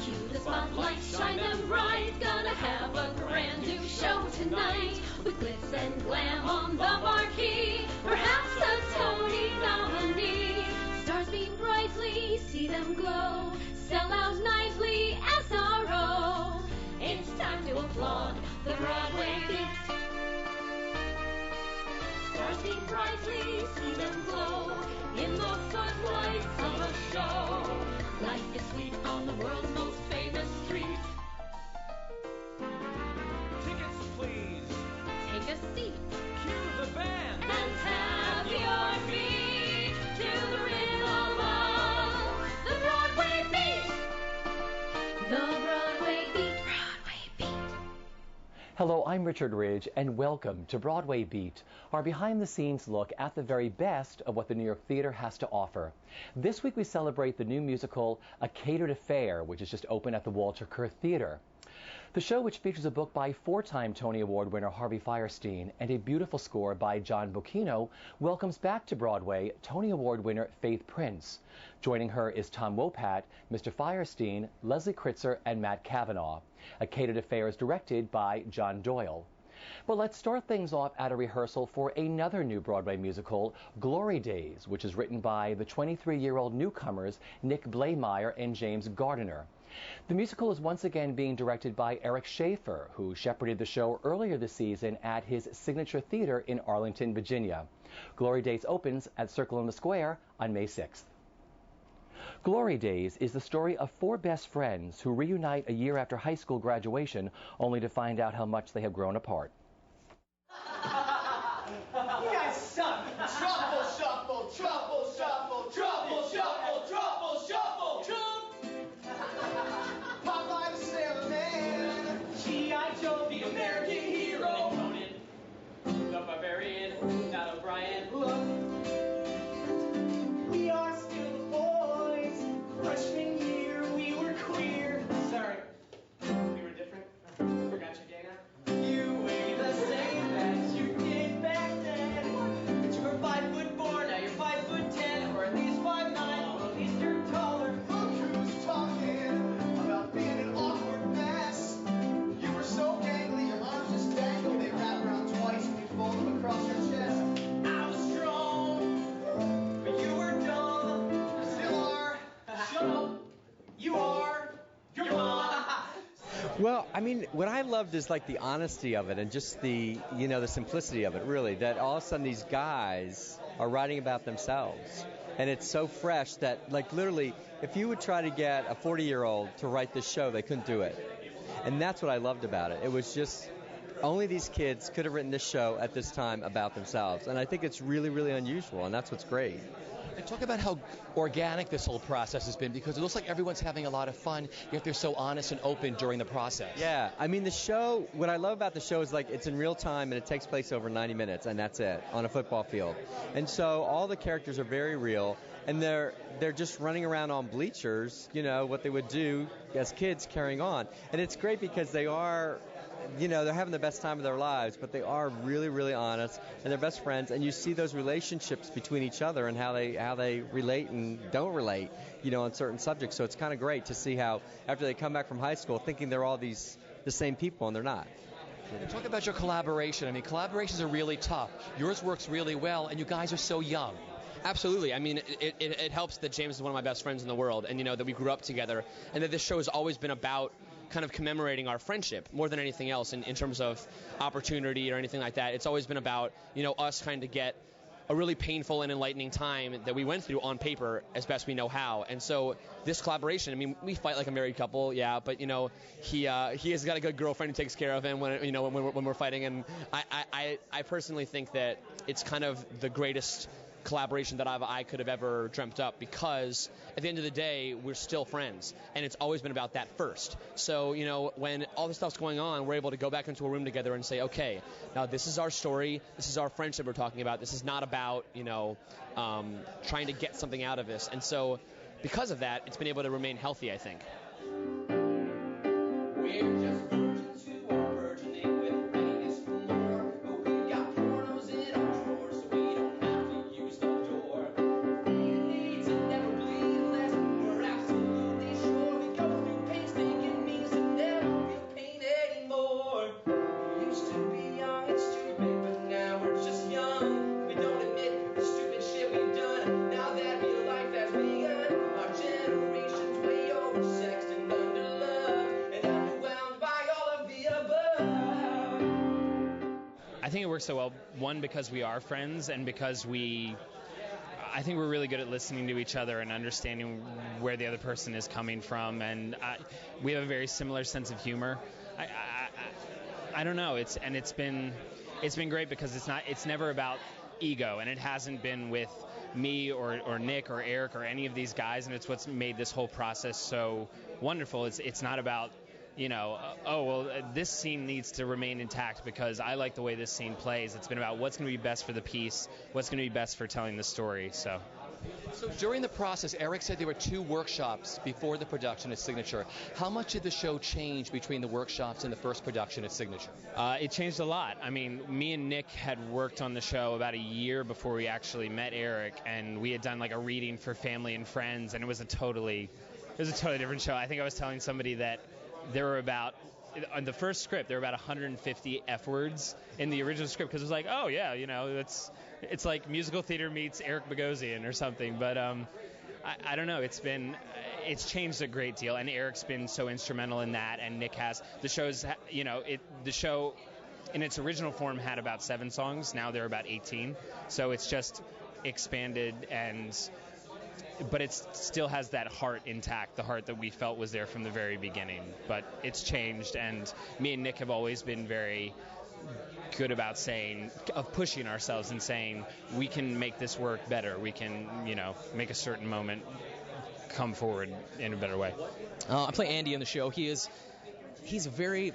Cue the spotlights, shine them bright. Gonna have a grand new show tonight. With glitz and glam on the marquee. Perhaps a Tony nominee. Stars beam brightly, see them glow. Sell out nightly, SRO. It's time to applaud the Broadway Beat. Stars beam brightly, see them glow. In the footlights of a show. Life is sweet on the world's most famous street. Tickets, please. Take a seat Cue the band. and tap your feet to the rhythm of the Broadway Beat. The Broadway Beat. Broadway Beat. Hello, I'm Richard Ridge, and welcome to Broadway Beat, our behind-the-scenes look at the very best of what the New York theater has to offer. This week we celebrate the new musical, A Catered Affair, which is just opened at the Walter Kerr Theater. The show, which features a book by four-time Tony Award winner Harvey Fierstein and a beautiful score by John Bocchino, welcomes back to Broadway Tony Award winner Faith Prince. Joining her is Tom Wopat, Mr. Fierstein, Leslie Kritzer, and Matt Cavanaugh. A Catered Affair is directed by John Doyle. But let's start things off at a rehearsal for another new Broadway musical, Glory Days, which is written by the 23-year-old newcomers Nick Blaemire and James Gardiner. The musical is once again being directed by Eric Schaefer, who shepherded the show earlier this season at his signature theater in Arlington, Virginia. Glory Days opens at Circle in the Square on May 6th. Glory Days is the story of four best friends who reunite a year after high school graduation, only to find out how much they have grown apart. You guys suck. Truffle shuffle, truffle shuffle, truffle shuffle, truffle shuffle, Popeye the Sailor Man, G.I. Joe the American hero, Conan, the barbarian, not O'Brien. Look, we are still boys. Freshman year we were queer. Sorry, we were different. Forgot your Dana. You weigh the same as you did back then. But you were 5'4", now you're 5'10", or at least 5'9", or at least you're taller. Look who's talking about being an awkward mess. You were so gangly, your arms just dangled. They wrap around twice and you fold them across your chest. I was strong, but you were dumb. You still are. Shut up. You are. You're mom. Well, I mean, what I loved is like the honesty of it and just the simplicity of it, really, that all of a sudden these guys are writing about themselves. And it's so fresh that, like, literally, if you would try to get a 40-year-old to write this show, they couldn't do it. And that's what I loved about it. It was just only these kids could have written this show at this time about themselves. And I think it's really, really unusual, and that's what's great. And talk about how organic this whole process has been, because it looks like everyone's having a lot of fun, yet they're so honest and open during the process. Yeah, I mean, the show, what I love about the show is, like, it's in real time and it takes place over 90 minutes, and that's it, on a football field. And so all the characters are very real, and they're just running around on bleachers, what they would do as kids carrying on. And it's great because they are, they're having the best time of their lives, but they are really, really honest, and they're best friends, and you see those relationships between each other and how they relate and don't relate, on certain subjects. So it's kind of great to see how, after they come back from high school, thinking they're all the same people, and they're not. And talk about your collaboration. I mean, collaborations are really tough. Yours works really well, and you guys are so young. Absolutely. I mean, it helps that James is one of my best friends in the world, and, that we grew up together, and that this show has always been about kind of commemorating our friendship more than anything else in terms of opportunity or anything like that. It's always been about, us trying to get a really painful and enlightening time that we went through on paper as best we know how. And so this collaboration, I mean, we fight like a married couple, yeah, but, he has got a good girlfriend who takes care of him when we're fighting. And I personally think that it's kind of the greatest collaboration that I could have ever dreamt up, because at the end of the day, we're still friends, and it's always been about that first. So, when all this stuff's going on, we're able to go back into a room together and say, okay, now this is our story, this is our friendship we're talking about, this is not about, trying to get something out of this. And so, because of that, it's been able to remain healthy, I think. We're just virgins who are virgining with readiness for more. But we got pornos in our drawers, so we don't have to use the door. We need to never bleed less. We're absolutely sure we go through pain. works so well, one, because we are friends, and because I think we're really good at listening to each other and understanding where the other person is coming from, and we have a very similar sense of humor. I don't know. It's been great because it's never about ego, and it hasn't been with me or Nick or Eric or any of these guys, and it's what's made this whole process so wonderful. It's not about, this scene needs to remain intact because I like the way this scene plays. It's been about what's going to be best for the piece, what's going to be best for telling the story. So during the process, Eric said there were 2 workshops before the production at Signature. How much did the show change between the workshops and the first production at Signature? It changed a lot. I mean, me and Nick had worked on the show about a year before we actually met Eric, and we had done like a reading for family and friends, and it was a totally different show. I think I was telling somebody that there were about, on the first script, there were about 150 F words in the original script, because it was like, oh yeah, it's like musical theater meets Eric Bogosian or something. But I don't know. It's changed a great deal, and Eric's been so instrumental in that, and Nick has. The show in its original form had about 7 songs. Now there are about 18. So it's just expanded, but it still has that heart intact, the heart that we felt was there from the very beginning. But it's changed, and me and Nick have always been very good about pushing ourselves and saying, we can make this work better. We can, make a certain moment come forward in a better way. I play Andy in the show. He's a very,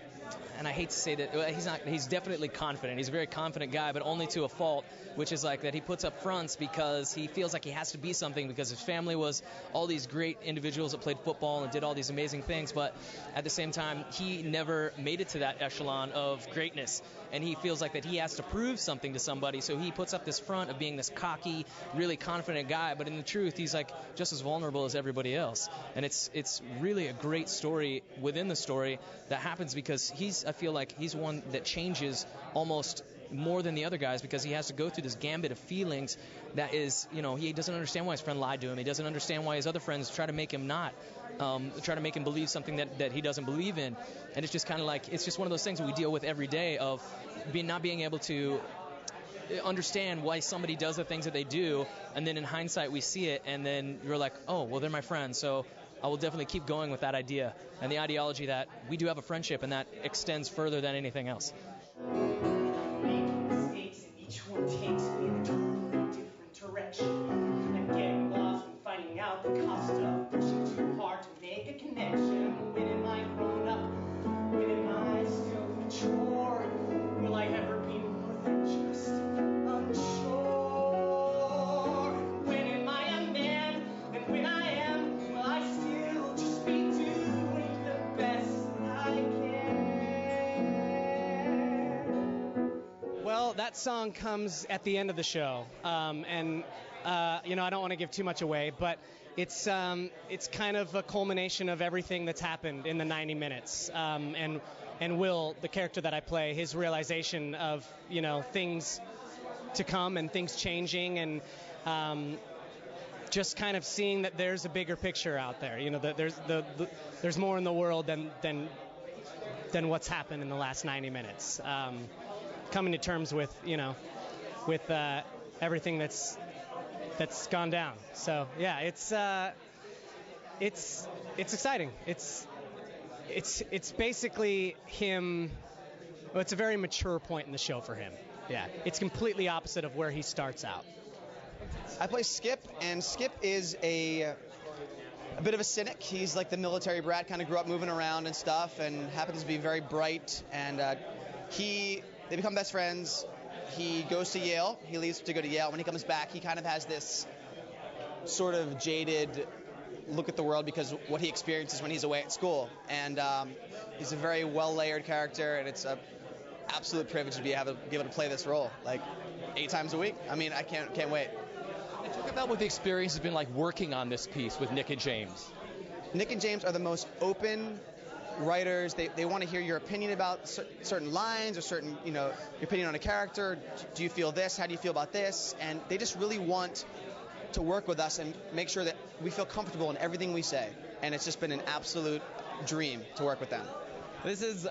and I hate to say that, he's definitely confident. He's a very confident guy, but only to a fault, which is like that he puts up fronts because he feels like he has to be something because his family was all these great individuals that played football and did all these amazing things, but at the same time, he never made it to that echelon of greatness, and he feels like that he has to prove something to somebody, so he puts up this front of being this cocky, really confident guy, but in the truth, he's like just as vulnerable as everybody else, and it's really a great story within the story that happens because I feel like he's one that changes almost more than the other guys because he has to go through this gambit of feelings that is, he doesn't understand why his friend lied to him. He doesn't understand why his other friends try to make him believe something that he doesn't believe in. And it's just kind of like, it's just one of those things that we deal with every day of not being able to understand why somebody does the things that they do, and then in hindsight we see it, and then you're like, oh, well, they're my friends, so I will definitely keep going with that idea and the ideology that we do have a friendship, and that extends further than anything else. Making mistakes, and each one takes me in a totally different direction. I'm getting lost and finding out the cost of pushing too hard to make a connection. When am I grown up? When am I still mature? Will I ever be more than just unsure? When am I a man? And when I am, will I still just be doing the best I can? Well, that song comes at the end of the show, I don't want to give too much away, but it's kind of a culmination of everything that's happened in the 90 minutes, and Will, the character that I play, his realization of things to come and things changing, and just kind of seeing that there's a bigger picture out there, that there's more in the world than what's happened in the last 90 minutes. Coming to terms with everything that's gone down. So yeah, it's exciting. It's basically him. Well, it's a very mature point in the show for him. Yeah, it's completely opposite of where he starts out. I play Skip, and Skip is a bit of a cynic. He's like the military brat, kind of grew up moving around and stuff, and happens to be very bright. And they become best friends. He goes to Yale. He leaves to go to Yale. When he comes back, he kind of has this sort of jaded look at the world because what he experiences when he's away at school. And he's a very well-layered character, and it's an absolute privilege to be able to play this role, like 8 times a week. I mean, I can't wait. And talk about what the experience has been like working on this piece with Nick and James. Nick and James are the most open writers. They want to hear your opinion about certain lines or certain, your opinion on a character. Do you feel this? How do you feel about this? And they just really want to work with us and make sure that we feel comfortable in everything we say. And it's just been an absolute dream to work with them. This is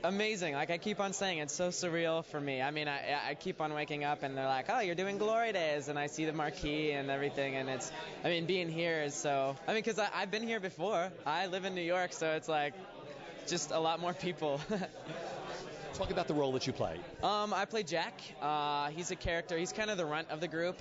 amazing. Like, I keep on saying, it's so surreal for me. I mean, I keep on waking up and they're like, oh, you're doing Glory Days, and I see the marquee and everything, and it's, I mean, being here is so, I mean, because I've been here before. I live in New York, so it's like just a lot more people. Talk about the role that you play. I play Jack. He's a character. He's kind of the runt of the group.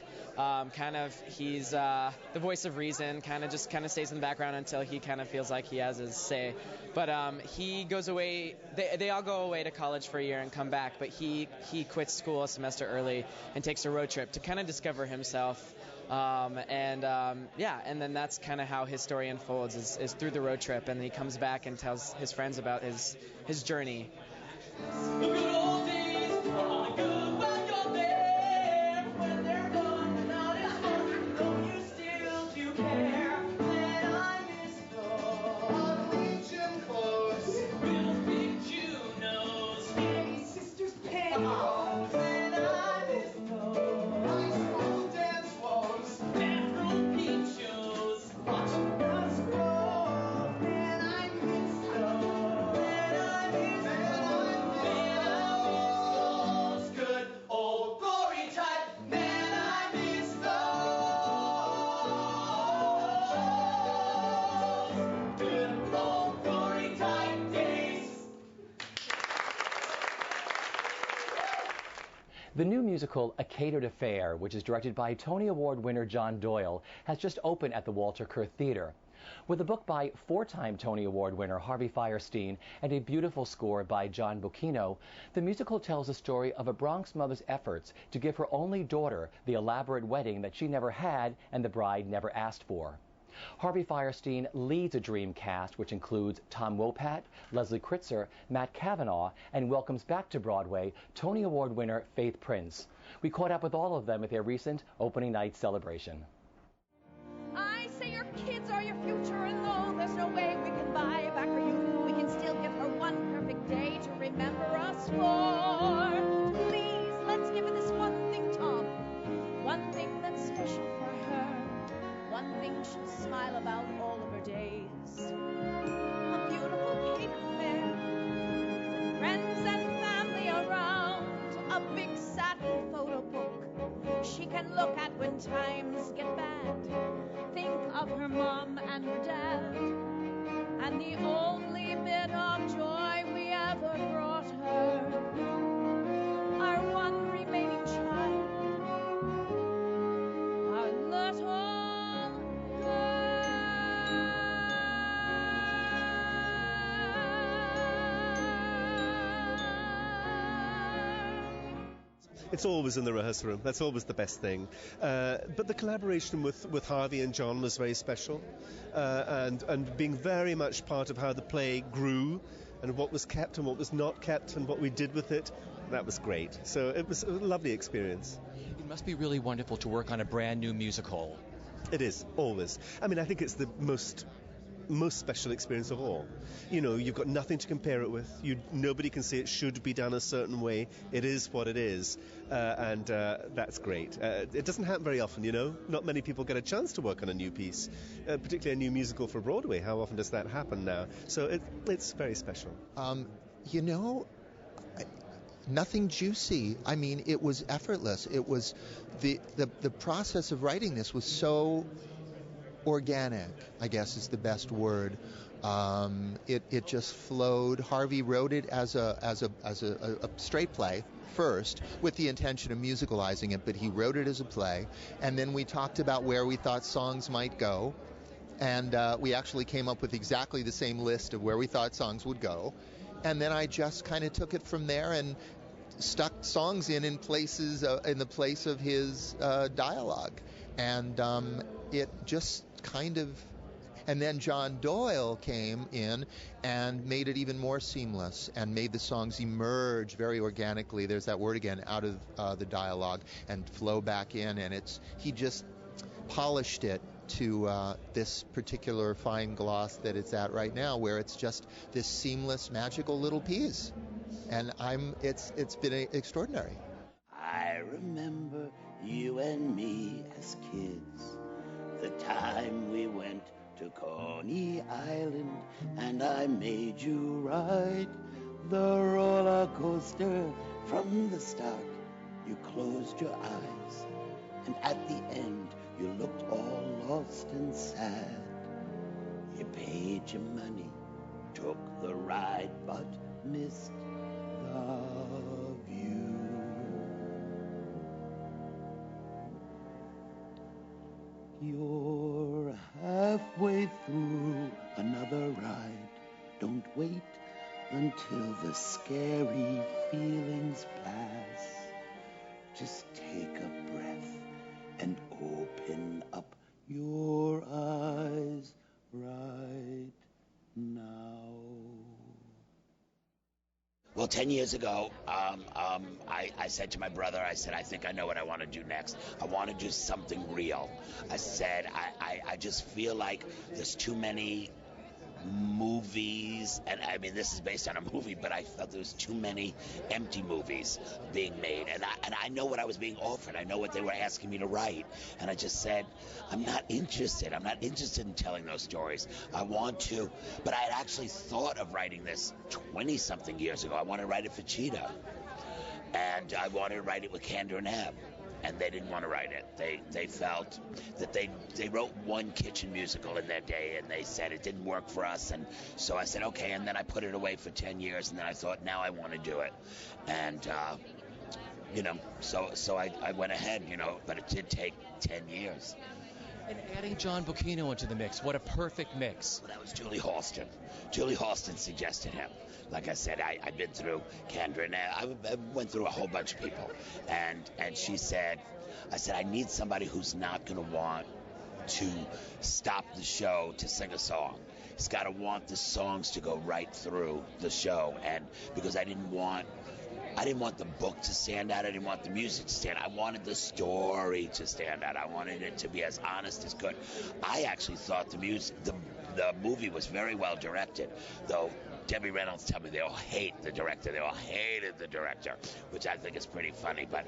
He's the voice of reason. Kind of stays in the background until he kind of feels like he has his say. But he goes away. They all go away to college for a year and come back. But he quits school a semester early and takes a road trip to kind of discover himself. And then that's kind of how his story unfolds is through the road trip. And he comes back and tells his friends about his journey. The good old days are all good while you're there. When they're gone, not as fun, though you still do care. Then I miss those ugly gym clothes, real big Junos, skinny sisters' pantyhose. Then I miss those high school dance floors, bathroom peep shows, watching us grow. Then I miss those. Then I miss those good old glory type. Man, I miss those good old glory type days. The new musical A Catered Affair, which is directed by Tony Award winner John Doyle, has just opened at the Walter Kerr Theater. With a book by four-time Tony Award winner Harvey Fierstein and a beautiful score by John Bocchino, the musical tells the story of a Bronx mother's efforts to give her only daughter the elaborate wedding that she never had and the bride never asked for. Harvey Fierstein leads a dream cast which includes Tom Wopat, Leslie Kritzer, Matt Cavanaugh, and welcomes back to Broadway Tony Award winner Faith Prince. We caught up with all of them at their recent opening night celebration. I say your kids are your future, and though there's no way we can buy back her youth, we can still give her one perfect day to remember us for. Please, let's give her this one thing, Tom. One thing that's special for her. One thing she'll smile about all of her days. A beautiful catered affair, with friends and family around. A big satin photo book she can look at when times get bad. Think of her mom and her dad, and the only bit of joy we ever brought her, our one remaining child, our little girl. It's always in the rehearsal room. That's always the best thing. But the collaboration with Harvey and John was very special, and being very much part of how the play grew and what was kept and what was not kept and what we did with it, that was great. So it was a lovely experience. It must be really wonderful to work on a brand new musical. It is, always. I mean, I think it's the most special experience of all. You know, you've got nothing to compare it with. Nobody can say it should be done a certain way. It is what it is, and that's great. It doesn't happen very often, you know. Not many people get a chance to work on a new piece, particularly a new musical for Broadway. How often does that happen now? So it's very special. You know, nothing juicy. I mean, it was effortless. It was the process of writing this was so organic, I guess is the best word. It just flowed. Harvey wrote it as a straight play first, with the intention of musicalizing it, but he wrote it as a play, and then we talked about where we thought songs might go, and we actually came up with exactly the same list of where we thought songs would go, and then I just kind of took it from there and stuck songs in places in the place of his dialogue, and it just kind of, and then John Doyle came in and made it even more seamless and made the songs emerge very organically, there's that word again, out of the dialogue and flow back in, and he just polished it to this particular fine gloss that it's at right now, where it's just this seamless, magical little piece, and it's been extraordinary. I remember you and me as kids, the time we went to Coney Island, and I made you write the roller coaster from the start. You closed your eyes, and at the end, you looked all lost and sad. You paid your money, took the ride, but missed the view. You're halfway through another ride. Don't wait until the scary feelings pass. Just take a breath and open up your eyes right now. Well, 10 years ago, I said to my brother, I said, I think I know what I want to do next. I want to do something real. I said, I just feel like there's too many movies, and I mean, this is based on a movie, but I felt there was too many empty movies being made, and I know what I was being offered. I know what they were asking me to write, and I just said, I'm not interested. I'm not interested in telling those stories. I want to, but I had actually thought of writing this 20-something years ago. I wanted to write it for Cheetah, and I wanted to write it with Candor and Ab. And they didn't want to write it. They felt that they wrote one kitchen musical in their day, and they said it didn't work for us. And so I said, okay. And then I put it away for 10 years, and then I thought, now I want to do it. And, so I went ahead, but it did take 10 years. And adding John Bocchino into the mix, what a perfect mix. Well, that was Julie Halston. Julie Halston suggested him. Like I said, I've been through Kendra, and I went through a whole bunch of people. And she said, I need somebody who's not going to want to stop the show to sing a song. He's got to want the songs to go right through the show. And because I didn't want the book to stand out. I didn't want the music to stand out. I wanted the story to stand out. I wanted it to be as honest as could. I actually thought the movie was very well directed, though Debbie Reynolds told me they all hate the director. They all hated the director, which I think is pretty funny. But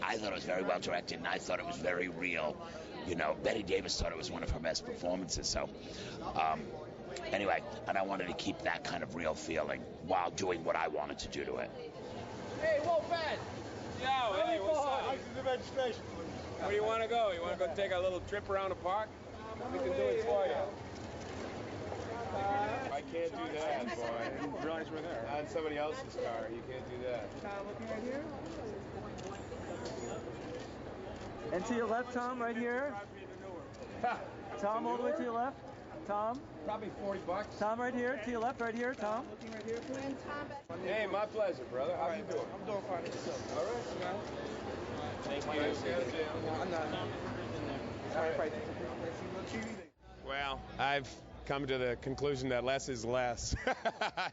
I thought it was very well directed, and I thought it was very real. Betty Davis thought it was one of her best performances. So, anyway, and I wanted to keep that kind of real feeling while doing what I wanted to do to it. Hey, Wolfman! Yo, hey, what's up? How's the registration? Where do you want to go? You want to go take a little trip around the park? We can do it for you. I can't do that, boy. I didn't realize we're there. On somebody else's car. You can't do that. Looking right here. And to your left, Tom, right here. Tom, all the way to your left. Tom. Probably $40. Tom, right here. To your left, right here. Tom. Looking right here, please. Hey, my pleasure, brother. How you doing? I'm doing fine. All right, man. Thank you. I'm not. All right. Well, I've come to the conclusion that less is less.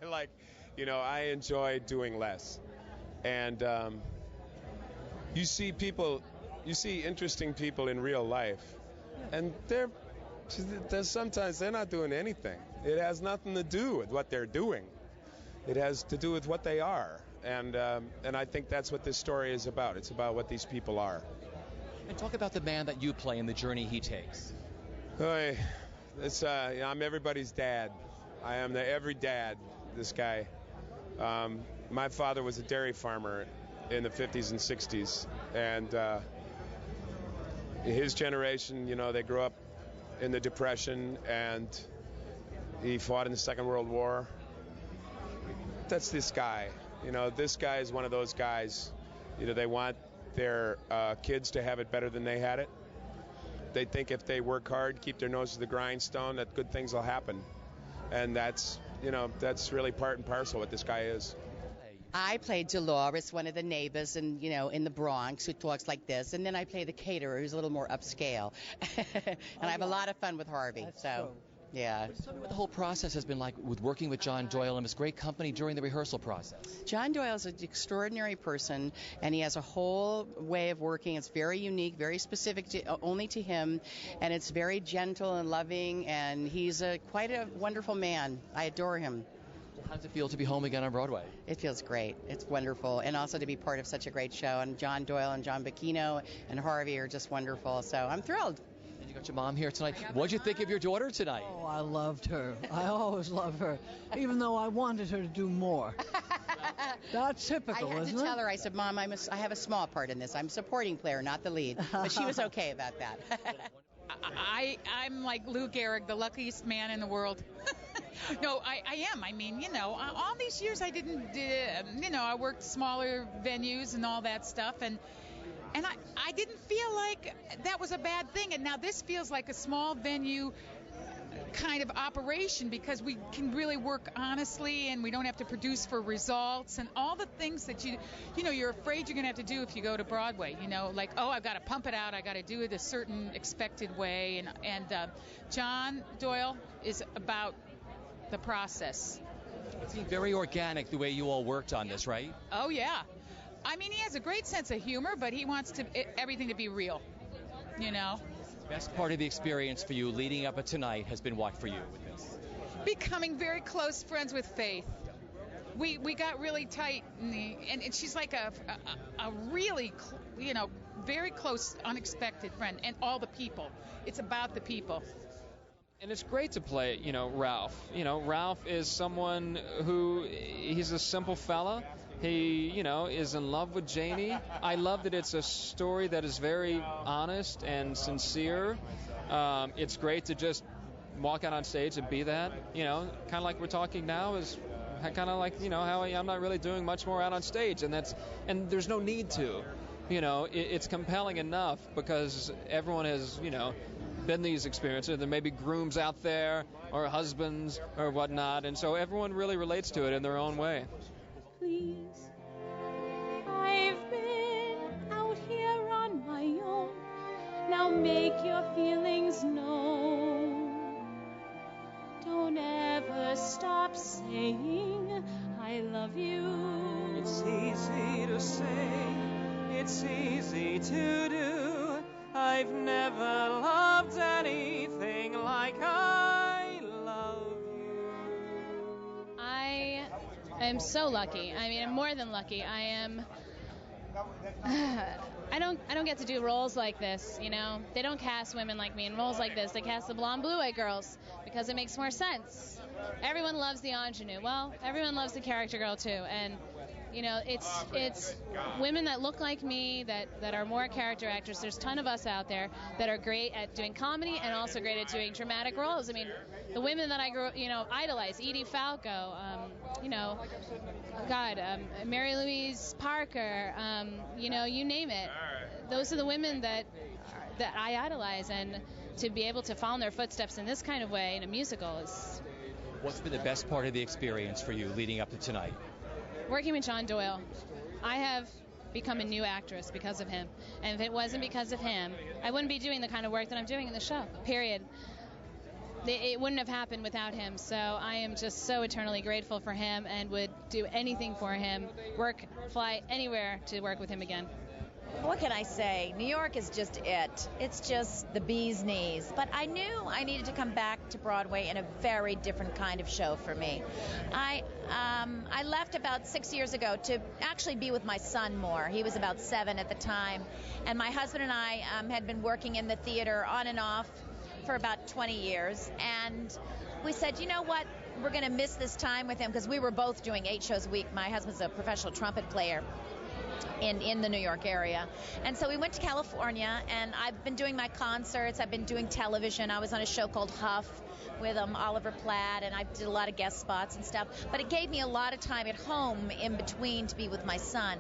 I enjoy doing less. And you see interesting people in real life, and sometimes they're not doing anything. It has nothing to do with what they're doing. It has to do with what they are. And I think that's what this story is about. It's about what these people are. And talk about the man that you play and the journey he takes. I'm everybody's dad. I am every dad, this guy. My father was a dairy farmer in the 50s and 60s. And his generation, they grew up in the Depression, and he fought in the Second World War. That's this guy. This guy is one of those guys. They want their kids to have it better than they had it. They think if they work hard, keep their nose to the grindstone, that good things will happen. And that's really part and parcel what this guy is. I played Dolores, one of the neighbors in the Bronx, who talks like this. And then I play the caterer, who's a little more upscale. And I have a lot of fun with Harvey. Yeah. Tell me what the whole process has been like with working with John Doyle and his great company during the rehearsal process. John Doyle is an extraordinary person, and he has a whole way of working. It's very unique, very specific only to him, and it's very gentle and loving, and he's quite a wonderful man. I adore him. How does it feel to be home again on Broadway? It feels great. It's wonderful. And also to be part of such a great show. And John Doyle and John Bocchino and Harvey are just wonderful. So I'm thrilled. And you You got your mom here tonight. What'd you think of your daughter tonight? Oh, I loved her. I always love her, even though I wanted her to do more. That's typical, I had isn't to it? tell her, I said, Mom, I have a small part in this. I'm a supporting player, not the lead. But she was okay about that. I'm like Lou Gehrig, the luckiest man in the world. No, I am. I mean, all these years I didn't, I worked smaller venues and all that stuff, and I didn't feel like that was a bad thing. And now this feels like a small venue kind of operation because we can really work honestly and we don't have to produce for results and all the things that you're afraid you're going to have to do if you go to Broadway, like, oh, I've got to pump it out, I got to do it a certain expected way, and John Doyle is about the process. It seemed very organic the way you all worked on this, right? Oh yeah, I mean, he has a great sense of humor, but he wants everything to be real, Best part of the experience for you leading up to tonight has been what for you with this? Becoming very close friends with Faith. We got really tight, and she's like a really, very close, unexpected friend, and all the people. It's about the people. And it's great to play, Ralph. Ralph is someone he's a simple fella. He, is in love with Janie. I love that it's a story that is very honest and sincere. It's great to just walk out on stage and be that. Kind of like we're talking now is kind of like, how I'm not really doing much more out on stage, and there's no need to. It's compelling enough because everyone has, been these experiences. There may be grooms out there or husbands or whatnot, and so everyone really relates to it in their own way. Please, I've been out here on my own. Now make your feelings known. Don't ever stop saying I love you. It's easy to say, it's easy to do. I've never loved anything like I love you. I am so lucky. I mean, I'm more than lucky. I am. I don't get to do roles like this, They don't cast women like me in roles like this. They cast the blonde blue-eyed girls because it makes more sense. Everyone loves the ingenue. Well, everyone loves the character girl too, and it's women that look like me that are more character actors. There's a ton of us out there that are great at doing comedy and also great at doing dramatic roles. I mean, the women that I grew idolize, Edie Falco, Mary Louise Parker, you name it. Those are the women that I idolize, and to be able to follow in their footsteps in this kind of way in a musical is. What's been the best part of the experience for you leading up to tonight? Working with John Doyle. I have become a new actress because of him. And if it wasn't because of him, I wouldn't be doing the kind of work that I'm doing in the show, period. It wouldn't have happened without him. So I am just so eternally grateful for him and would do anything for him, fly anywhere to work with him again. What can I say? New York is just it. It's just the bee's knees. But I knew I needed to come back to Broadway in a very different kind of show for me. I left about 6 years ago to actually be with my son more. He was about 7 at the time. And my husband and I had been working in the theater on and off for about 20 years. And we said, you know what? We're going to miss this time with him because we were both doing 8 shows a week. My husband's a professional trumpet player in the New York area. And so we went to California, and I've been doing my concerts. I've been doing television. I was on a show called Huff with Oliver Platt, and I did a lot of guest spots and stuff. But it gave me a lot of time at home in between to be with my son.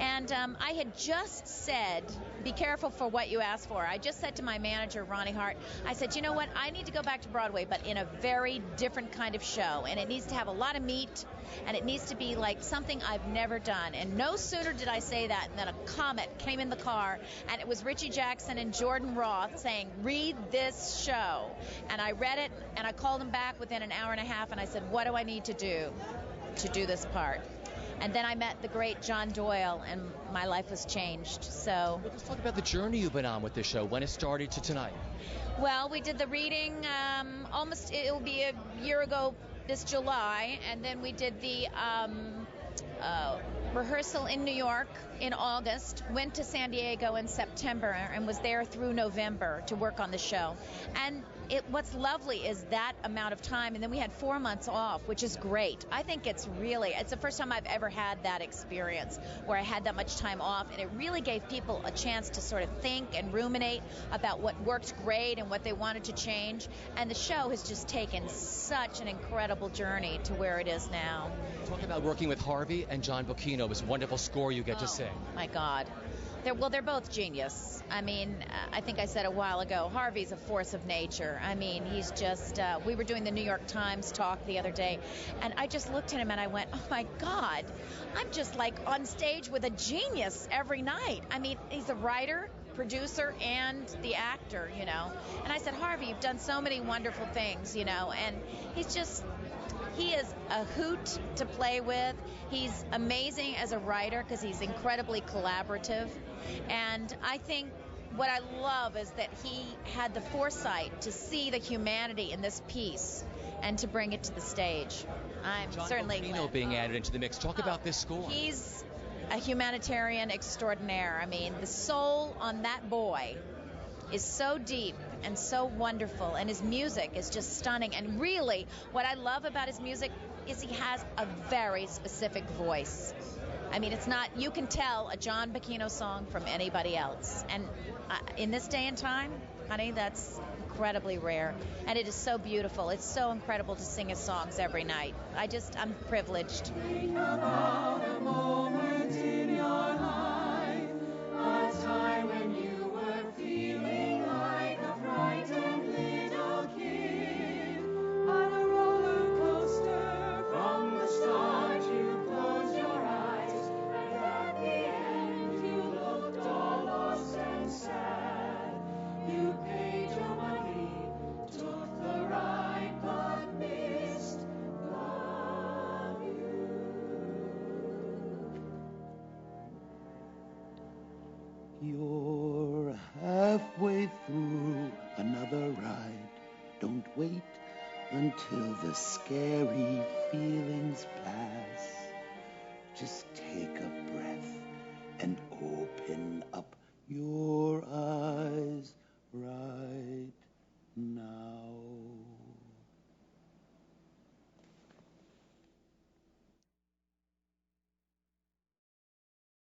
And I had just said, be careful for what you ask for. I just said to my manager, Ronnie Hart, I said, you know what, I need to go back to Broadway, but in a very different kind of show. And it needs to have a lot of meat, and it needs to be like something I've never done. And no sooner did I say that than a comment came in the car, and it was Richie Jackson and Jordan Roth saying, read this show. And I read it, and I called him back within an hour and a half, and I said, what do I need to do this part? And then I met the great John Doyle, and my life was changed. So let's talk about the journey you've been on with this show, when it started to tonight. Well, we did the reading it'll be a year ago this July, and then we did the rehearsal in New York in August, went to San Diego in September, and was there through November to work on the show. And what's lovely is that amount of time, and then we had 4 months off, which is great. I think it's the first time I've ever had that experience where I had that much time off, and it really gave people a chance to sort of think and ruminate about what worked great and what they wanted to change. And the show has just taken such an incredible journey to where it is now. Talk about working with Harvey and John Bocchino. It was a wonderful score you get to sing. My God. They're both genius. I mean, I think I said a while ago, Harvey's a force of nature. I mean, he's just, we were doing the New York Times talk the other day, and I just looked at him and I went, oh my God, I'm just like on stage with a genius every night. I mean, he's a writer, producer, and the actor, you know. And I said, Harvey, you've done so many wonderful things, you know, and he is a hoot to play with. He's amazing as a writer because he's incredibly collaborative. And I think what I love is that he had the foresight to see the humanity in this piece and to bring it to the stage. I'm John certainly Bocchino being added into the mix. Talk about this score. He's a humanitarian extraordinaire. I mean, the soul on that boy is so deep and so wonderful, and his music is just stunning. And really, what I love about his music is he has a very specific voice. I mean, it's not, you can tell a John Bocchino song from anybody else. And in this day and time, honey, that's incredibly rare. And it is so beautiful. It's so incredible to sing his songs every night. I'm privileged. Think about a moment in your life, a time when you were feeling like a frightened little kid. On a roller coaster from the start, you closed your eyes, and at the end you looked all lost and sad. You paid your money, took the ride, but missed the You're halfway through another ride. Don't wait until the scary feelings pass. Just take a breath and open up your eyes.